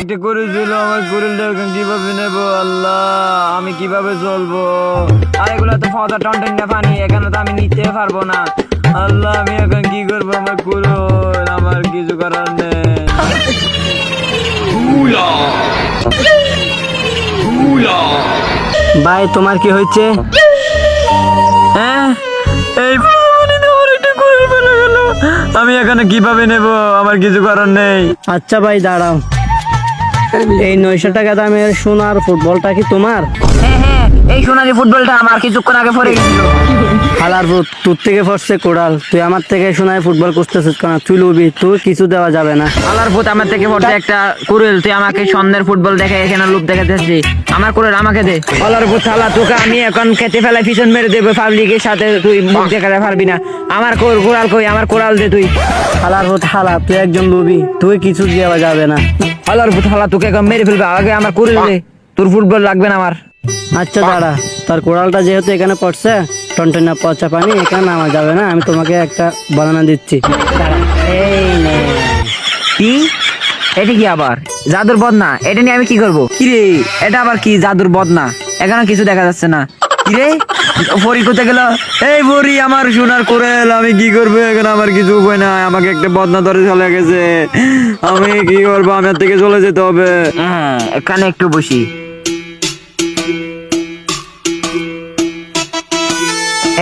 একটা গরু ছিল, আমার গরুটা কিভাবে নেবো আল্লাহ, আমি কিভাবে চলবো? আর এগুলো তো ফদা টনটন না পানি, এখানে তো আমি নিতে পারবো না। আল্লাহ আমি এখন কি করবো? আমার গরু, আমার কিছু করার নেই। ভাই তোমার কি হয়েছে? হ্যাঁ, এই আমি এখানে কিভাবে নেব? আমার কিছু করার নেই। আচ্ছা ভাই দাঁড়াও, এই 900 টাকা দামের সোনার ফুটবলটা কি তোমার? হ্যাঁ হ্যাঁ, এই সোনালি ফুটবলটা আমার কিছুক্ষণ আগে পরে গেছিল। হালার ভূত, তোর থেকে ফসছে কোড়াল, তুই আমার থেকে সোনায় ফুটবল করতেছিস কেন? তুই লবি, তুই কিছু দেওয়া যাবে না। আল্লাহর ভূত, আমার থেকে পড়ছে একটা কুড়েল, তুই আমাকে স্বর্ণের ফুটবল দেখে এখানে লোভ দেখাতেছি। আমার কুড়েল আমাকে দে। আল্লাহর ভূত হালা, তোকে আমি এখন খেতে ফেলায় পিছন মেরে দেবো পাবলিকের সাথে, তুই মুখ দেখাতে পারবি না। আমার কোড়াল কই? আমার কোড়াল দে তুই। হালার ভূত হালা, তুই একজন লবি, তুই কিছু দেওয়া যাবে না। আল্লাহর ভূত হালা, তোকে এখন মেরে ফেলবে, আগে আমার কুড়েল দে, তোর ফুটবল লাগবে না আমার। আচ্ছা দাঁড়া, তার কোড়ালটা যেহেতু এখানে পড়ছে, টনটনা পচা পানি, এখানে নামা যাবে না। আমি তোমাকে একটা বানানা দিচ্ছি, দাঁড়া। এই নে। কি? এটা কি আবার জাদুর বদনা? এটা নিয়ে আমি কি করবো? কিরে, এটা আবার কি জাদুর বদনা? এখানে কিছু দেখা যাচ্ছে না। কিরে, ফরি কোথায় গেল? এই ফরি, আমার সোনার কোরেল, আমি কি করবো এখন? আমার কিছু উপায় নাই, আমাকে একটা বদনা ধরে চলে গেছে। আমি কি করবো? আমার থেকে চলে যেতে হবে। হ্যাঁ, এখানে একটু বসি।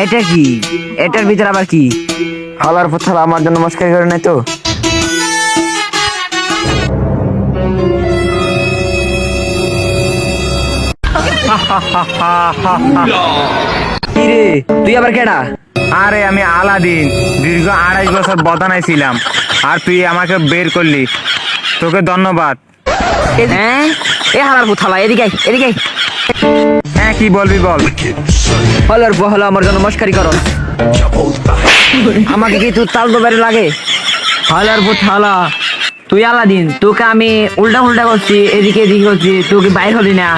এটা কি? এটার ভিতরে আবার কি? হালার পথ, আমার জন্য নমস্কার করে নাই তো? কিরে, তুই আবার কেডা? আরে আমি আলাদিন, দীর্ঘ 28 বছর বদানায় ছিলাম, আর তুই আমাকে বের করলি, তোকে ধন্যবাদ। হ্যাঁ, এ হালার পুথালা, এদিকে আয়, এদিকে আয়। হ্যাঁ, কি বলবি বল। হলার বহলা, আমার জন্য মস্কারি করো। আমাকে কি তোর তাল দোবারে লাগে? হলার পুথালা, তুই আলাদিন, তোকে আমি উল্টা উল্টা করছি, এদিকে এদিকে করছি, তোকে বাইর হলি না,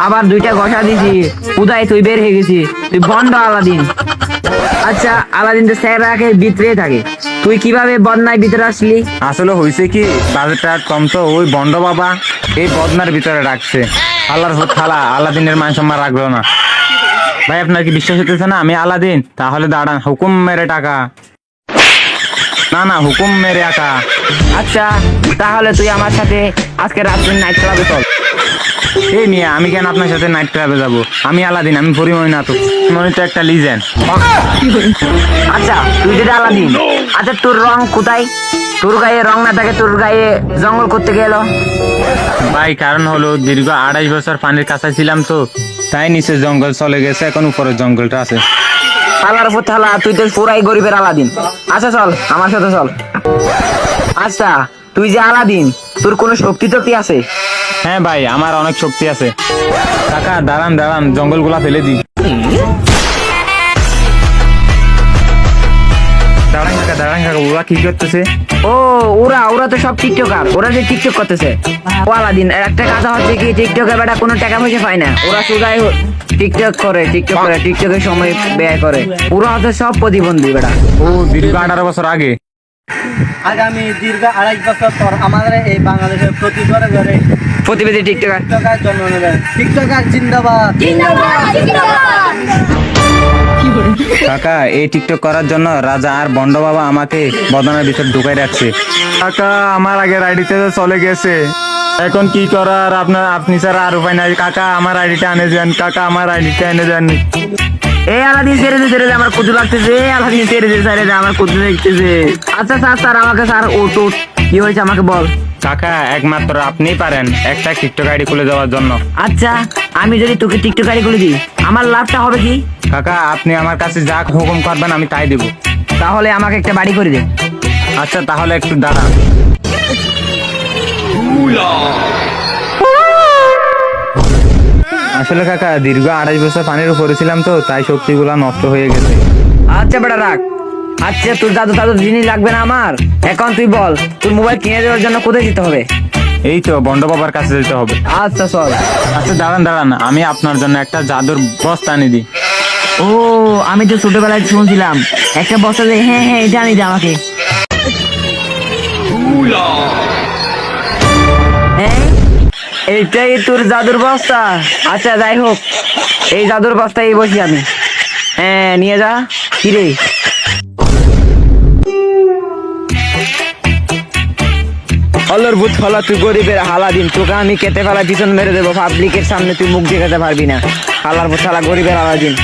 আবার দুইটা ঘষা দিছি, উদয় তুই বের হয়ে গেছি, তুই বন্ধ আলাদিন। আচ্ছা আলাদিন তো স্যারাকে ভিতরে থাকে, তুই কিভাবে বদনায় ভিতরে আসলি? আসলে হয়েছে কি, বাজেটটা কম তো, ওই বন্ড বাবা এই বদনার ভিতরে রাখছে। আল্লাহর থালা, আলাদিনের মান সম্মান রাখলো না। ভাই আপনার কি বিশ্বাস হতেছে না আমি আলাদিন? তাহলে দাঁড়ান, হুকুম মেরে টাকা, না না হুকুম মেরে আকা। আচ্ছা তাহলে তুই আমার সাথে আজকে রাত্রে নাইট ক্লাবে চল। এই মিয়া, আমি কেন আপনার সাথে নাইট ক্লাবে যাবো? আমি আলাদিন, আমি পরিময় না তো, মনে তো একটা লিজেন্ড। আচ্ছা তুই যেটা আলাদিন, আচ্ছা তোর রং কোথায়? তোর গায়ে রং না থাকে, তোর গায়ে জঙ্গল করতে গেল? ভাই কারণ হলো, দীর্ঘ 28 বছর পানির কাছে ছিলাম তো, তাই নিচে জঙ্গল চলে গেছে, এখন উপরে জঙ্গলটা আছে। আল্লাহর উপর থালা, তুই তো পুরাই গরিবের আলাদিন। আচ্ছা চল আমার সাথে চল। আচ্ছা তুই যে আলাদিন, তোর কোনো শক্তি টক্তি আছে? হ্যাঁ ভাই, আমার অনেক শক্তি আছে। কাকা দাঁড়ান দাঁড়ান, জঙ্গলগুলা ফেলে দিই। দাঁড়ান কাকা, দাঁড়ান কাকা, ওরা কি করতেছে? ও ওরা তো সব টিকটকার, ওরা যে টিকটক করতেছে। ও আলাদিন, একটা কথা হচ্ছে কি, টিকটকের বেটা কোনো টাকা পয়সা পায় না, ওরা শুধাই টিকটক করে, টিকটকের সময় ব্যয় করে, ওরা হচ্ছে সব প্রতিবন্ধী বেটা। ও দীর্ঘ 18 বছর আগে। আগামী দীর্ঘ 28 বছর পর আমাদের এই বাংলাদেশের প্রতি ঘরে ঘরে প্রতিবেদী টিকটকার টিকটকার জন্ম নেবে। টিকটকার জিন্দাবাদ। কাকা, এই টিকটক করার জন্য রাজা আর বন্ড বাবা আমাকে বদনার ভিতর ঢুকাই রাখছে। কাকা আমার আগের আইডিতে চলে গেছে, এখন কি করার? আপনি স্যার আর উপায় নাই। কাকা আমার আইডিটা এনে যান, কাকা আমার আইডিটা এনে যান। এই আলাদিন ছেড়ে দে, আমার কুদু লাগতেছে। আলাদিন ছেড়ে দে, আমার কুদু লাগতেছে। আচ্ছা স্যার আমাকে স্যার ও কি হয়েছে আমাকে বল। কাকা একমাত্র আপনিই পারেন একটা টিকটক আইডি খুলে যাওয়ার জন্য। আচ্ছা আমি যদি তোকে টিকটক আইডি খুলে দিই, আমার লাভটা হবে কি? কাকা আপনি আমার কাছে যা হুকুম করবেন আমি তাই দেব। তাহলে আমাকে একটা বাড়ি করে দে। আচ্ছা তাহলে একটু দাঁড়ান। আসলে কাকা দীর্ঘ 28 বছর পানির উপরে ছিলাম তো, তাই শক্তিগুলা নষ্ট হয়ে গেছে। আচ্ছা বেটা রাখ। আচ্ছা তোর দাদু জিনিস লাগবে না আমার। এখন তুই বল, তোর মোবাইল কিনে দেওয়ার জন্য কোথায় যেতে হবে? এই তো বন্ড বাবার কাছে যেতে হবে। আচ্ছা চল। আচ্ছা দাঁড়ান দাঁড়ান, আমি আপনার জন্য একটা জাদুর বস্তা এনে দিই। ও আমি তো ছোটবেলায় শুনছিলাম একটা বস্তা দে। হ্যাঁ হ্যাঁ, এটা আনি দে আমাকে। হ্যাঁ এইটাই তোর জাদুর বস্তা? আচ্ছা যাই হোক, এই জাদুর বস্তায় বসি আমি। হ্যাঁ নিয়ে যা। কিরে হলর ভূত হলা, তুই গরিবের হালা দিন, তোকে আমি কেটে ফেলা পিছন মেরে দেবো পাবলিকের সামনে, তুই মুখ দেখাতে পারবি না। হালার ভূত হালা, গরিবের হালা দিন।